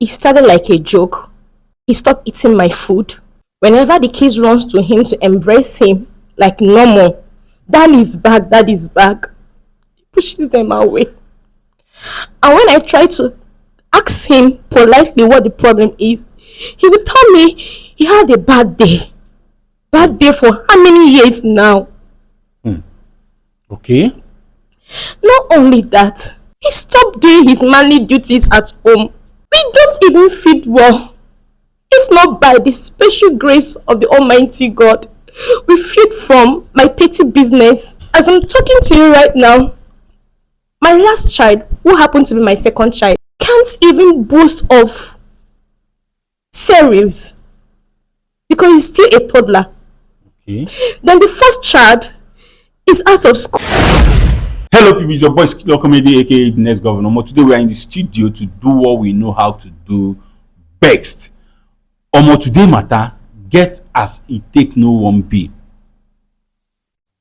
It started like a joke. He stopped eating my food. Whenever the kids runs to him to embrace him like normal, Dad is back, Dad is back. He pushes them away. And when I try to ask him politely what the problem is, he will tell me he had a bad day. Bad day for how many years now? Okay. Not only that, he stopped doing his manly duties at home. We don't even feed well. If not by the special grace of the Almighty God, we feed from my petty business. As I'm talking to you right now, my last child, who happened to be my second child, can't even boast of cereals because he's still a toddler. Okay. Then the first child is out of school. Hello people, it's your boy Skilo Comedy aka the next governor. Today we are in the studio to do what we know how to do best. Today matter get as it take no one be.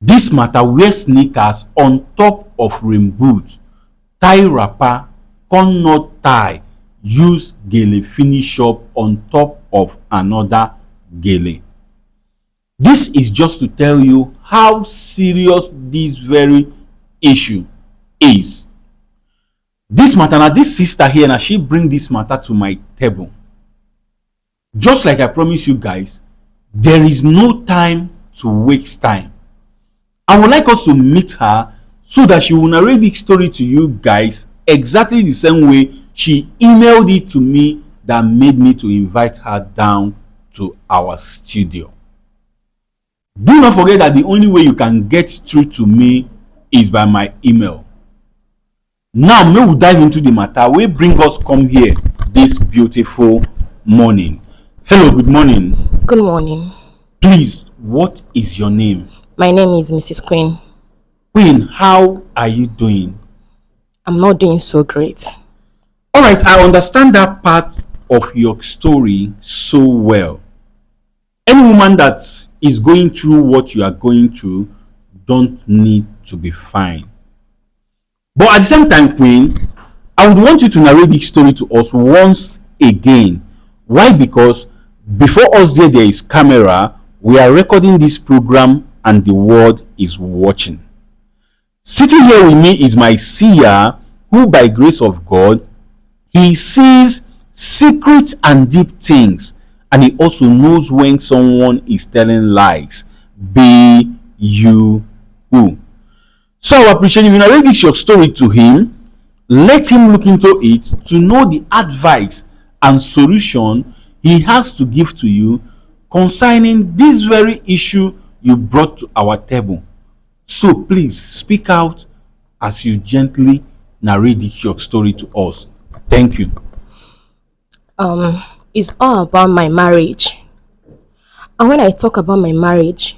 This matter wear sneakers on top of rain boot, tie wrapper, con not tie, use gele finish up on top of another gele. This is just to tell you how serious this very issue is. This matter, now this sister here, now she bring this matter to my table. Just like I promised you guys, there is no time to waste time. I would like us to meet her so that she will narrate the story to you guys exactly the same way she emailed it to me that made me to invite her down to our studio. Do not forget that the only way you can get through to me is by my email. Now, may we dive into the matter. We bring us come here this beautiful morning. Hello, good morning. Good morning. Please, what is your name? My name is Mrs. Queen. Queen, how are you doing? I'm not doing so great. All right, I understand that part of your story so well. Any woman that is going through what you are going through don't need to be fine. But at the same time, Queen, I would want you to narrate this story to us once again. Why? Because before us there is camera. We are recording this program and the world is watching. Sitting here with me is my seer, who by grace of God, he sees secret and deep things, and he also knows when someone is telling lies. Be you who. So I appreciate if you narrate your story to him. Let him look into it to know the advice and solution he has to give to you concerning this very issue you brought to our table. So please speak out as you gently narrate your story to us. Thank you. It's all about my marriage. And when I talk about my marriage,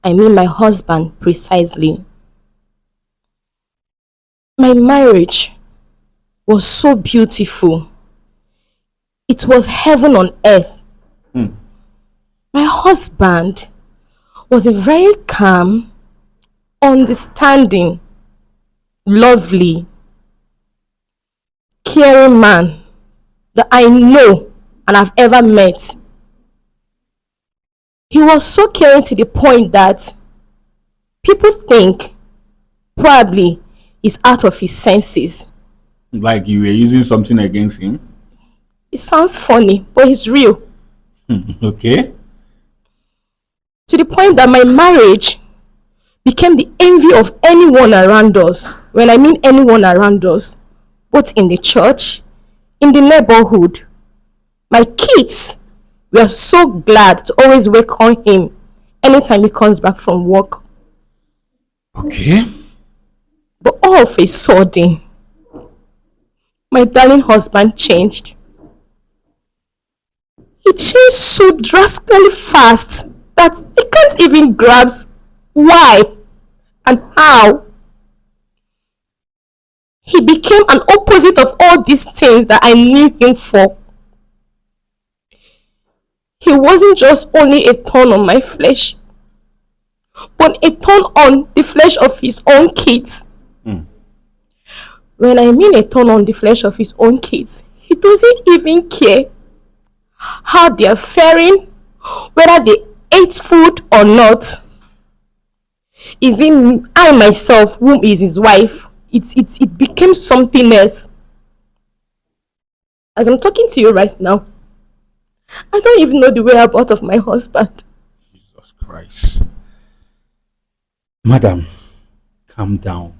I mean my husband precisely. My marriage was so beautiful. It was heaven on earth. My husband was a very calm, understanding, lovely, caring man that I know and I've ever met. He was so caring to the point that people think probably he's out of his senses. Like you were using something against him? It sounds funny, but it's real. Okay. To the point that my marriage became the envy of anyone around us. When I mean anyone around us, both in the church, in the neighborhood. My kids were so glad to always welcome him anytime he comes back from work. Okay. But all of a sudden, my darling husband changed. He changed so drastically fast that I can't even grasp why and how. He became an opposite of all these things that I knew him for. He wasn't just only a thorn on my flesh, but a thorn on the flesh of his own kids. When I mean a thorn on the flesh of his own kids, He doesn't even care how they're faring, whether they ate food or not. Is it I myself, whom is his wife? It became something else. As I'm talking to you right now, I don't even know the whereabouts of my husband. Jesus Christ. Madam, calm down.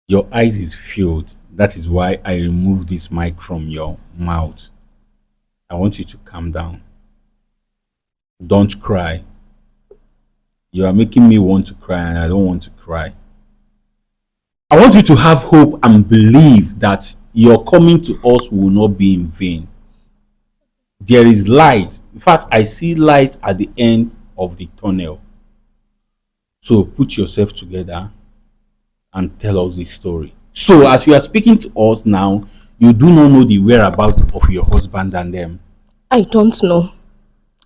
Your eyes is filled. That is why I removed this mic from your mouth. I want you to calm down. Don't cry. You are making me want to cry, and I don't want to cry. I want you to have hope and believe that your coming to us will not be in vain. There is light. In fact, I see light at the end of the tunnel. So put yourself together and tell us the story. So, as you are speaking to us now, you do not know the whereabouts of your husband and them. I don't know.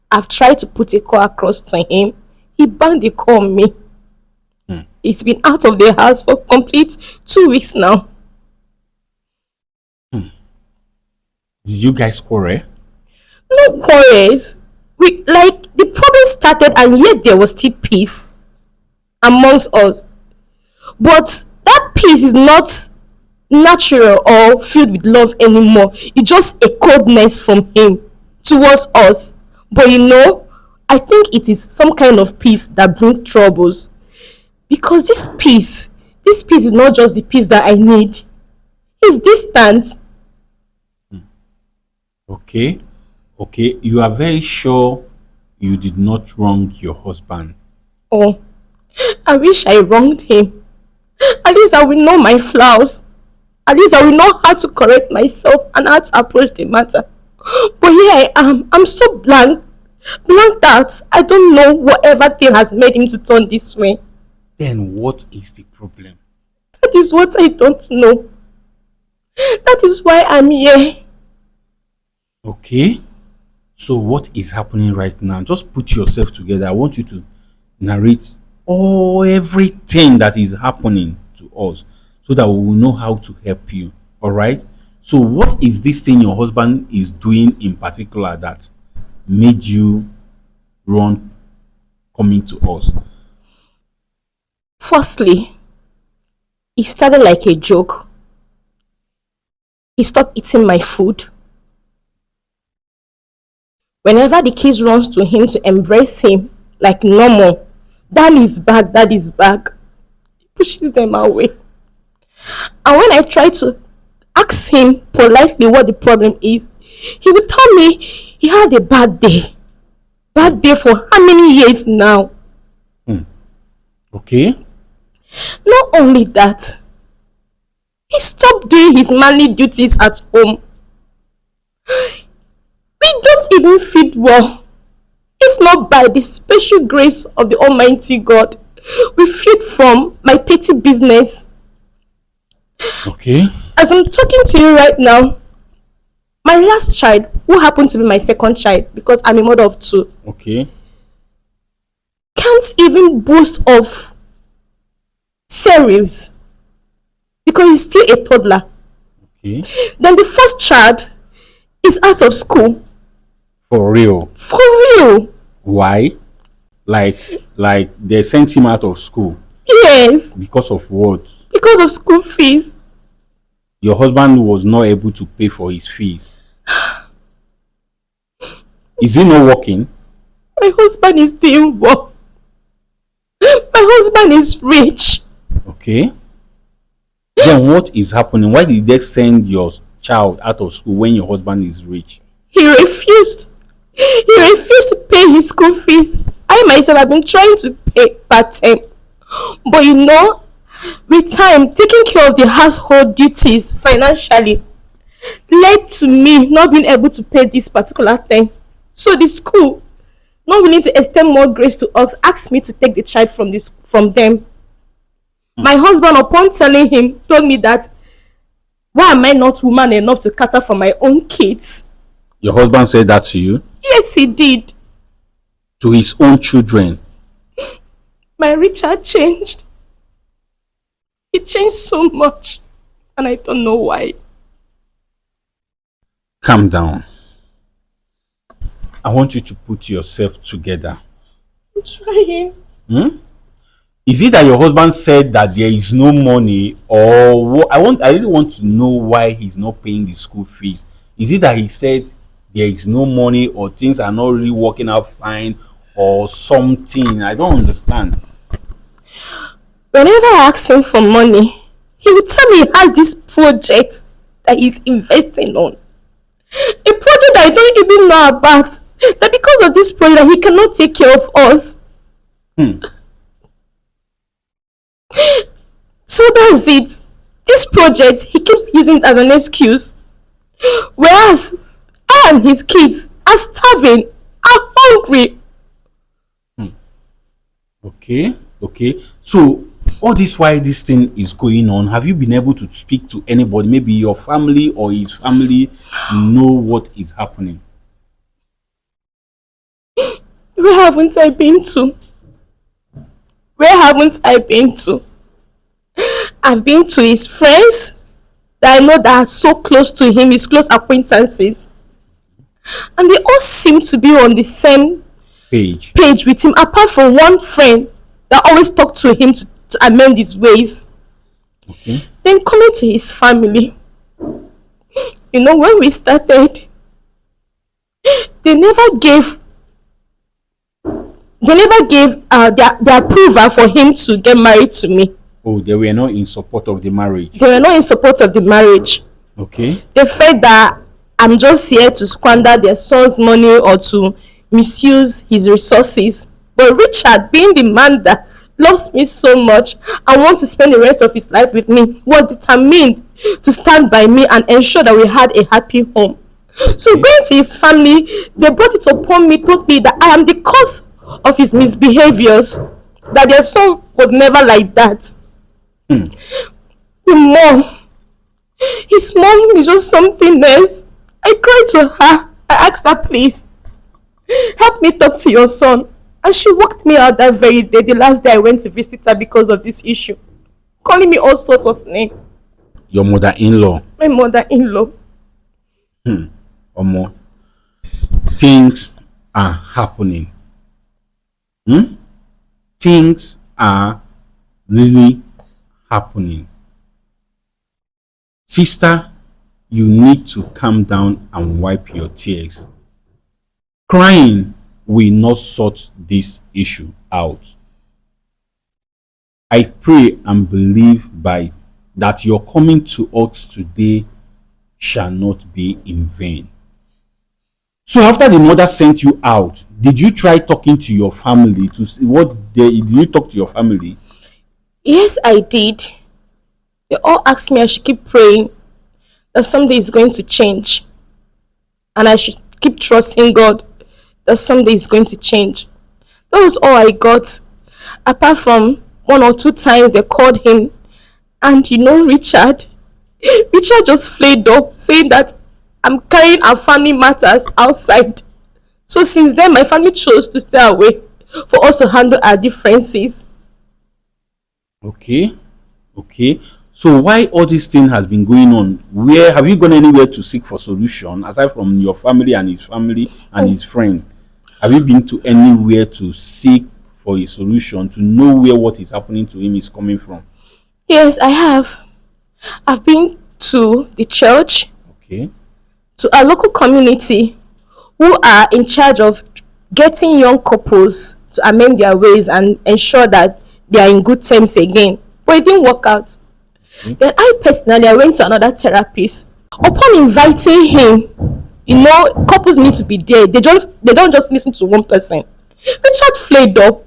I've tried to put a call across to him. He banned the call on me. He's been out of the house for complete 2 weeks now. Did you guys quarrel? No quarrels. We like the problem started and yet there was still peace amongst us. But that peace is not natural or filled with love anymore. It's just a coldness from him towards us. But I think it is some kind of peace that brings troubles. Because this peace is not just the peace that I need. He's distant. Okay. Okay. You are very sure you did not wrong your husband. Oh, I wish I wronged him. At least I will know my flaws. At least I will know how to correct myself and how to approach the matter. But here I am. I'm so blank. Blank out. I don't know whatever thing has made him to turn this way. Then what is the problem? That is what I don't know. That is why I'm here. Okay. So what is happening right now? Just put yourself together. I want you to narrate everything that is happening to us so that we will know how to help you. All right. So what is this thing your husband is doing in particular that made you run coming to us? Firstly, it started like a joke. He stopped eating my food. Whenever the kids runs to him to embrace him like normal, that is back, that is back. He pushes them away. And when I try to ask him politely what the problem is, he will tell me he had a bad day. Bad day for how many years now? Okay. Not only that, he stopped doing his manly duties at home. We don't even feed well. If not by the special grace of the Almighty God, we feed from my petty business. Okay. As I'm talking to you right now, my last child, who happened to be my second child because I'm a mother of two, Okay. can't even boast of cereals because he's still a toddler. Okay. Then the first child is out of school. For real. For real. Why? Like they sent him out of school Yes. because of what? Because of school fees. Your husband was not able to pay for his fees. Is he not working? My husband is doing well. My husband is rich. Okay. Then what is happening? Why did they send your child out of school when your husband is rich? He refused. He refused to pay his school fees. I myself have been trying to pay part-time. But with time, taking care of the household duties financially led to me not being able to pay this particular thing. So the school, not willing to extend more grace to us, asked me to take the child from them. My husband, upon telling him, told me that why am I not woman enough to cater for my own kids? Your husband said that to you? Yes, he did. To his own children? My Richard changed. He changed so much, and I don't know why. Calm down. I want you to put yourself together. I'm trying. Hmm? Is it that your husband said that there is no money, or what? I really want to know why he's not paying the school fees. Is it that he said there is no money, or things are not really working out fine, or something? I don't understand. Whenever I ask him for money, he will tell me he has this project that he's investing on. A project that I don't even know about. That because of this project, he cannot take care of us. Hmm. So that's it. This project, he keeps using it as an excuse. Whereas I and his kids are starving, are hungry. Okay, okay. So all this while this thing is going on, have you been able to speak to anybody, maybe your family or his family, to know what is happening? Where haven't I been to? Where haven't I been to? I've been to his friends that I know that are so close to him, his close acquaintances. And they all seem to be on the same Page. page with him, apart from one friend that always talked to him to amend his ways. Okay. Then coming to his family, when we started, they never gave their approval for him to get married to me. Oh, they were not in support of the marriage. They were not in support of the marriage. Okay. They felt that I'm just here to squander their son's money or to misuse his resources. But Richard, being the man that loves me so much and wants to spend the rest of his life with me, was determined to stand by me and ensure that we had a happy home. So going to his family, they brought it upon me, told me that I am the cause of his misbehaviors, that their son was never like that. The mom, his mom is just something else. I cried to her. I asked her, please, help me talk to your son. And she walked me out that very day, the last day I went to visit her because of this issue. Calling me all sorts of names. Your mother-in-law. My mother-in-law. Omo, things are happening. Things are really happening. Sister, you need to calm down and wipe your tears. Crying will not sort this issue out. I pray and believe by that your coming to us today shall not be in vain. So after the mother sent you out, did you try talking to your family to see did you talk to your family? Yes, I did. They all asked me I should keep praying that someday is going to change. And I should keep trusting God that someday is going to change. That was all I got. Apart from one or two times they called him. And Richard just flared up saying that I'm carrying our family matters outside. So since then, my family chose to stay away for us to handle our differences. Okay. So why all this thing has been going on? Where have you gone anywhere to seek for solution aside from your family and his friend? Have you been to anywhere to seek for a solution to know where what is happening to him is coming from? Yes, I have. I've been to the church, Okay. to our local community who are in charge of getting young couples to amend their ways and ensure that they are in good terms again. But it didn't work out. Then I went to another therapist. Upon inviting him, couples need to be there. They don't just listen to one person. Richard flared up.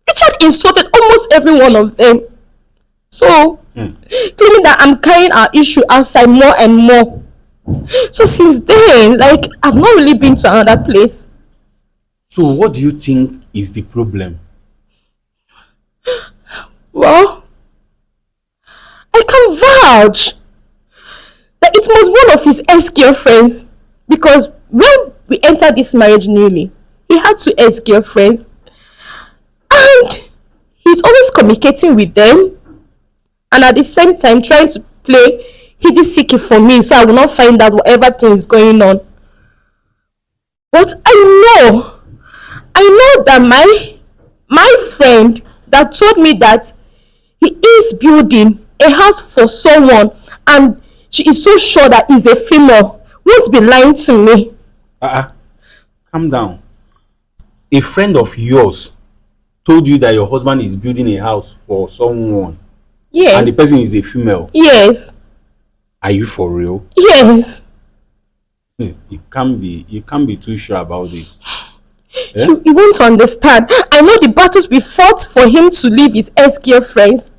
Richard insulted almost every one of them. So claiming that I'm carrying our issue outside more and more. So since then, I've not really been to another place. So what do you think is the problem? Well, I can vouch that it was one of his ex-girlfriends, because when we entered this marriage newly, he had two ex-girlfriends, and he's always communicating with them and at the same time trying to play he did seek it for me so I will not find out whatever thing is going on. But I know that my friend that told me that he is building a house for someone and she is so sure that he's a female won't be lying to me. Uh-uh. Calm down. A friend of yours told you that your husband is building a house for someone and the Yes. person is a female. Yes. Are you for real? Yes. You can't be too sure about this. Eh? You won't understand. I know the battles we fought for him to leave his ex-girlfriends.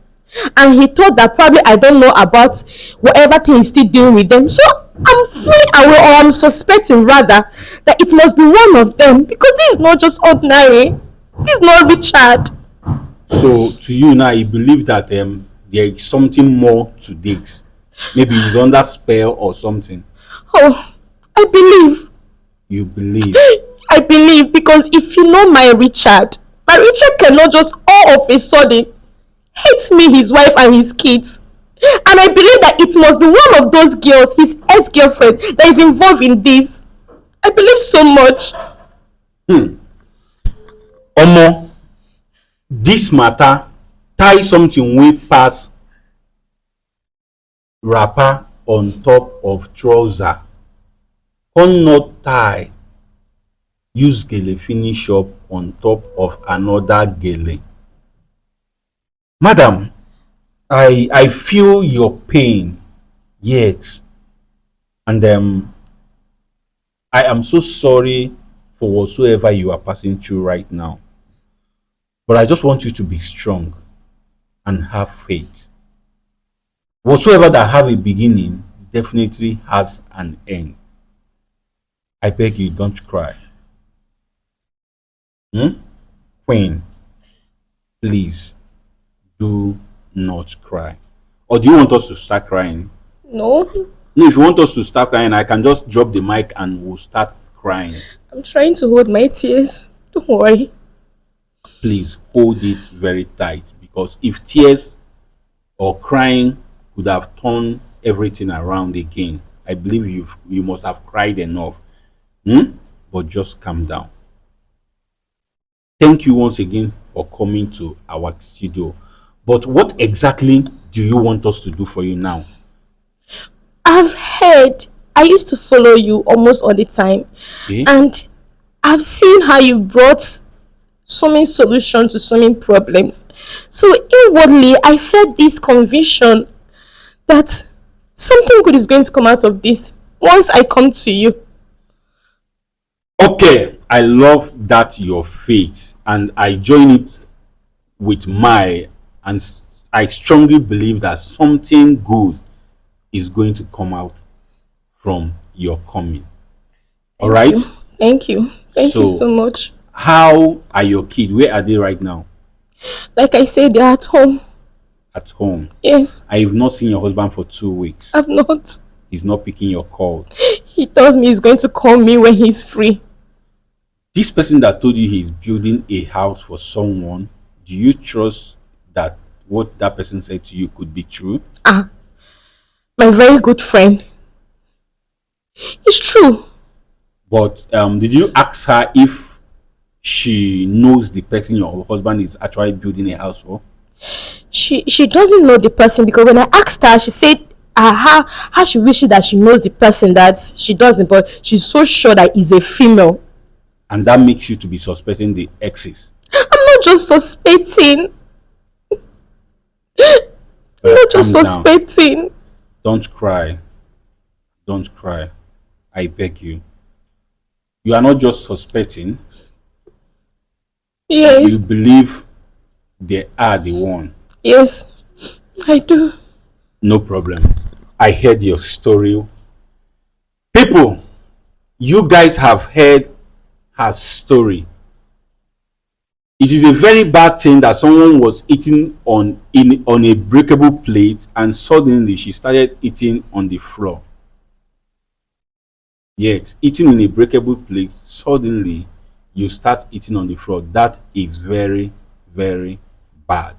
And he thought that probably I don't know about whatever thing he's still doing with them. So I'm fully aware, or I'm suspecting rather, that it must be one of them because this is not just ordinary. This is not Richard. So to you now, you believe that there is something more to this. Maybe he's under spell or something. Oh, I believe. You believe. I believe because if you know my Richard cannot just all of a sudden hate me, his wife, and his kids. And I believe that it must be one of those girls, his ex-girlfriend, that is involved in this. I believe so much. Omo, this matter tie something way pass wrapper on top of trouser. Come not tie use gele finish up on top of another gele. Madam, I feel your pain, yes, and I am so sorry for whatsoever you are passing through right now. But I just want you to be strong and have faith. Whatsoever that have a beginning definitely has an end. I beg you, don't cry. Queen, please do not cry. Or do you want us to start crying? No, No, if you want us to start crying, I can just drop the mic and we'll start crying. I'm trying to hold my tears. Don't worry. Please hold it very tight, because if tears or crying could have turned everything around again, I believe you must have cried enough. But just calm down. Thank you once again for coming to our studio. But what exactly do you want us to do for you now? I've heard, I used to follow you almost all the time. Okay? And I've seen how you brought so many solutions to so many problems. So inwardly, I felt this conviction that something good is going to come out of this once I come to you. Okay, I love that your faith, and I join it with my, and I strongly believe that something good is going to come out from your coming. All right? Thank you. Thank you so much. How are your kids? Where are they right now? Like I said, they're at home. At home. Yes. I've not seen your husband for 2 weeks. I've not. He's not picking your call. He tells me he's going to call me when he's free. This person that told you he's building a house for someone, do you trust that what that person said to you could be true? My very good friend. It's true. But did you ask her if she knows the person your husband is actually building a house for? She doesn't know the person, because when I asked her, she said how she wishes that she knows the person, that she doesn't, but she's so sure that he's a female. And that makes you to be suspecting the exes. I'm not just suspecting. I'm not just Calm down. suspecting. Don't cry. Don't cry. I beg you. You are not just suspecting. Yes. You believe they are the one. Yes, I do. No problem. I heard your story. People, you guys have heard her story. It is a very bad thing that someone was eating on a breakable plate and suddenly she started eating on the floor. Yes, eating in a breakable plate, suddenly you start eating on the floor. That is very, very bad.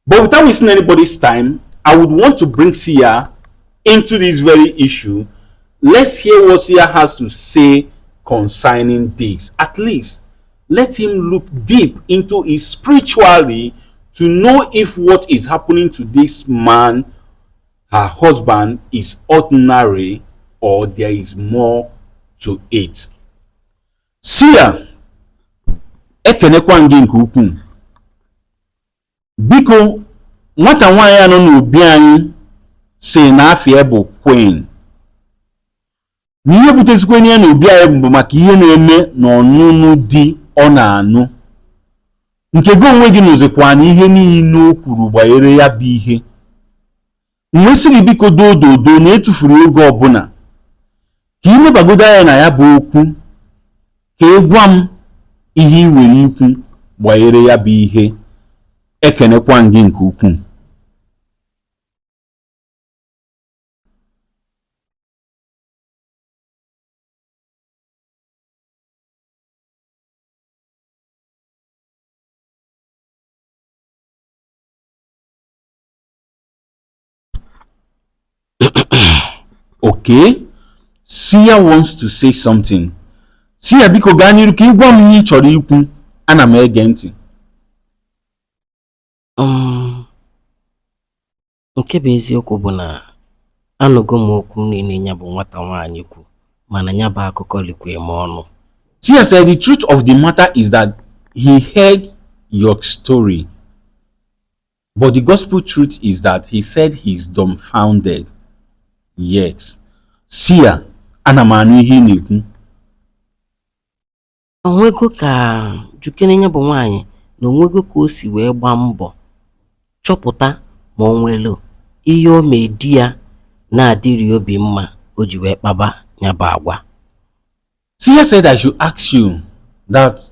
But without wasting anybody's time, I would want to bring Sia into this very issue, let's hear what Sia has to say concerning this. At least let him look deep into his spirituality to know if what is happening to this man, her husband, is ordinary or there is more to it. Sia, ekenekwa gị nke ukwuu. Biko, nwata nwaanyị anọ n'obi anyị si na afịa bụ Queen. N'ihe butezikwa ya n'obi anyị bụ maka ihe na-eme n'ọnụnụ di ọ na-anụ. Nke gị onwe gị nụzikwa na ihe niile o kwuru gbanyere ya bụ ihe. Mgbe sị gị biko dododo na etufuru oge ọbụla ka ị mebagodo anya na ya bụ okwu ka ị gwa m ihe ị nwere ikwu gbanyere ya bụ ihe. Ekenekwa gị nke ukwuu. Okay, Sia wants to say something. Sia biko gaa n'iru ka ị gwa m ihe ị chọrọ ikwu. Ana m ege ntị. Nke bụ eziokwu bụ na anụgo m okwu niile ya bụ nwata nwaanyị kwu, mana ya bụ akụkọ likwe m ọnụ. Sia said the truth of the matter is that he heard your story, but the gospel truth is that he said he's dumbfounded. Yes. Sia, ana m anụ ihe ị na-ekwu. Onwego ka jukene ya bụ nwaanyị na onwego ka o si wee gbaa mbọ chọpụta ma o nwere ihe o mee di ya na-adịrị obi mma o ji wee kpaba ya bụ agwa. Sia said I should ask you that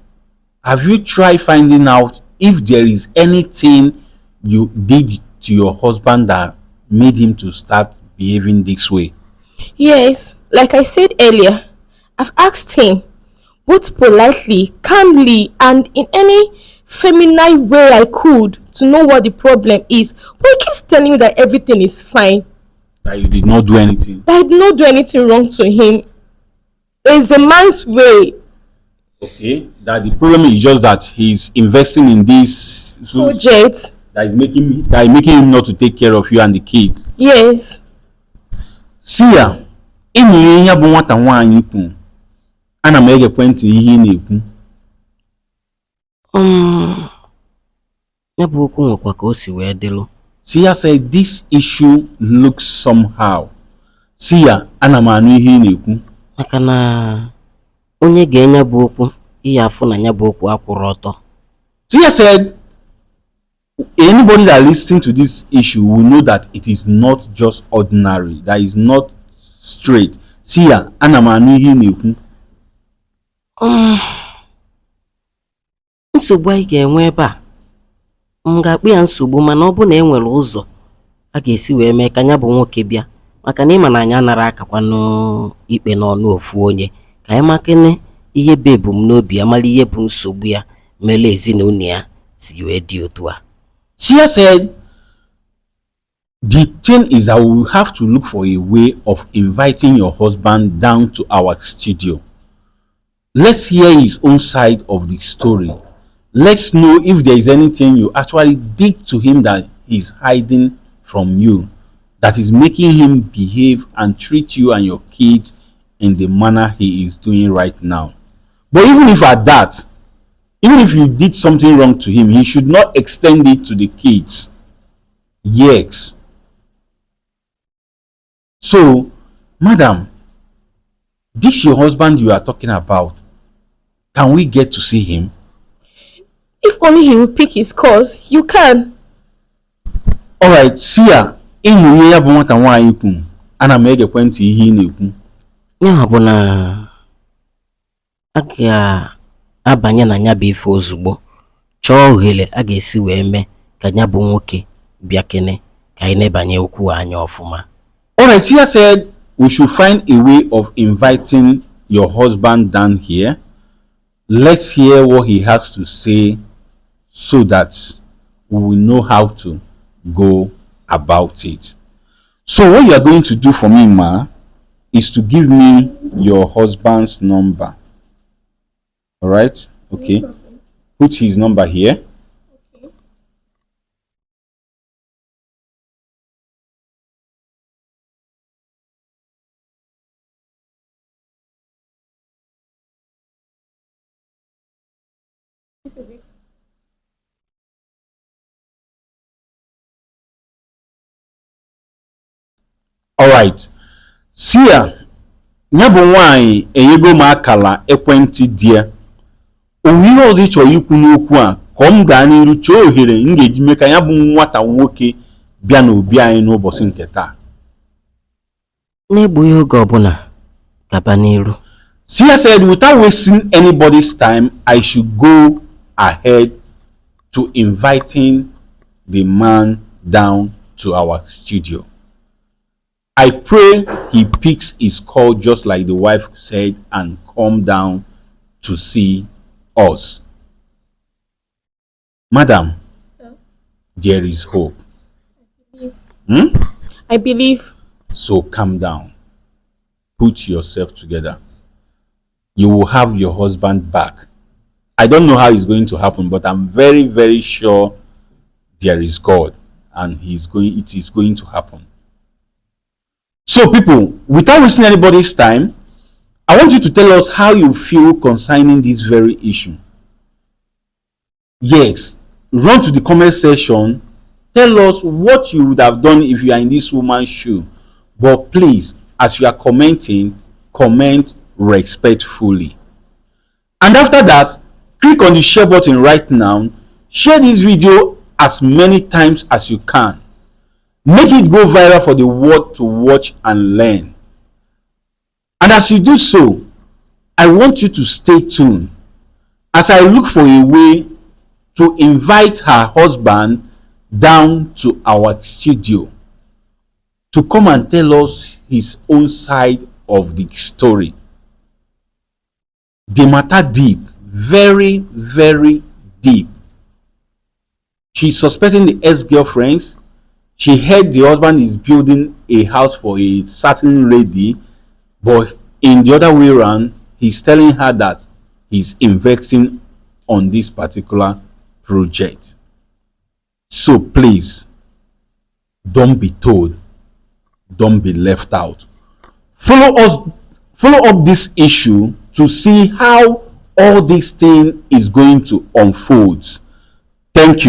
have you tried finding out if there is anything you did to your husband that made him to start behaving this way? Yes, like I said earlier, I've asked him both politely, calmly, and in any feminine way I could to know what the problem is. But he keeps telling me that everything is fine. That you did not do anything. That I did not do anything wrong to him. It's a man's way. Okay, that the problem is just that he's investing in this Project. that is making him not to take care of you and the kids. Yes. Sia, ịnụ ihe bụ nwata nwaanyị kwu. Ana m ege kwentị ihe ị na-ekwu. Ya bụ okwu nwekwa ka o si wee dịlụ. Sia said this issue looks somehow. Sia, ana m anụ ihe ị na-ekwu. Maka na onye ga-enye bụ okwu ihe afụ na ya bụ okwu akwụrụ ọtọ. Sia said anybody that listens to this issue will know that it is not just ordinary, that is not straight. Sia, ana m anụ ihe ị na-ekwu. Nsogbu anyị ga-enwe ebe a, m ga-akpụ ya nsogbu, mana ọ bụ na e nwere ụzọ a ga-esi wee mee ka ya bụ nwoke bịa, maka na ịma na anyị anara akakwanụ ikpe n'ọnụ ofu onye, ka anyị makene ihe bụ ebumnobi ya, mara ihe bụ nsogbu ya, mere ezinụlọ ya si wee dị otu a. Sia said the thing is that we will have to look for a way of inviting your husband down to our studio. Let's hear his own side of the story. Let's know if there is anything you actually did to him that he's hiding from you, that is making him behave and treat you and your kids in the manner he is doing right now. But even if at that, even if you did something wrong to him, he should not extend it to the kids. Yes. So, madam, this your husband you are talking about. Can we get to see him? If only he will pick his calls, you can. Alright, Sia, ịnụ ihe ya bụ nwata nwaanyị kwu. Ana m ege kwentị ihe ị na-ekwu. Ya bụ na a ga-abanye na ya bụ ife ozugbo, chọọ ohere a ga-esi wee mee ka ya bụ nwoke bịa kene ka anyị na-ebanye okwu anya ọfụma. Alright, Sia said we should find a way of inviting your husband down here. Let's hear what he has to say so that we will know how to go about it. So what you are going to do for me, ma, is to give me your husband's number. All right? Okay. Put his number here. This is it. All right. See ya. Ya bụ nwaanyị enyego m akala ekwentị di ya. O ihe ọzọ ị chọrọ ikwu n'okwu a ka m gaa n'iru chọọ ohere m ga-eji mee ka ya bụ nwata nwoke bịa n'obi anyị n'ụbọchị nke taa. N'egbughị oge ọbụla gaba n'iru. Sia said, without wasting anybody's time, I should go ahead to inviting the man down to our studio. I pray he picks his call just like the wife said and come down to see us. Madam, So, there is hope. I believe. So calm down. Put yourself together. You will have your husband back. I don't know how it's going to happen, but I'm very, very sure there is God and it is going to happen. So people, without wasting anybody's time, I want you to tell us how you feel concerning this very issue. Yes, run to the comment section. Tell us what you would have done if you are in this woman's shoe. But please, as you are commenting, comment respectfully. And after that, click on the share button right now. Share this video as many times as you can. Make it go viral for the world to watch and learn. And as you do so, I want you to stay tuned as I look for a way to invite her husband down to our studio to come and tell us his own side of the story. The matter deep, very, very deep. She's suspecting the ex-girlfriends. She heard the husband is building a house for a certain lady, but in the other way around, he's telling her that he's investing on this particular project. So please, don't be told, don't be left out. Follow up this issue to see how all this thing is going to unfold. Thank you.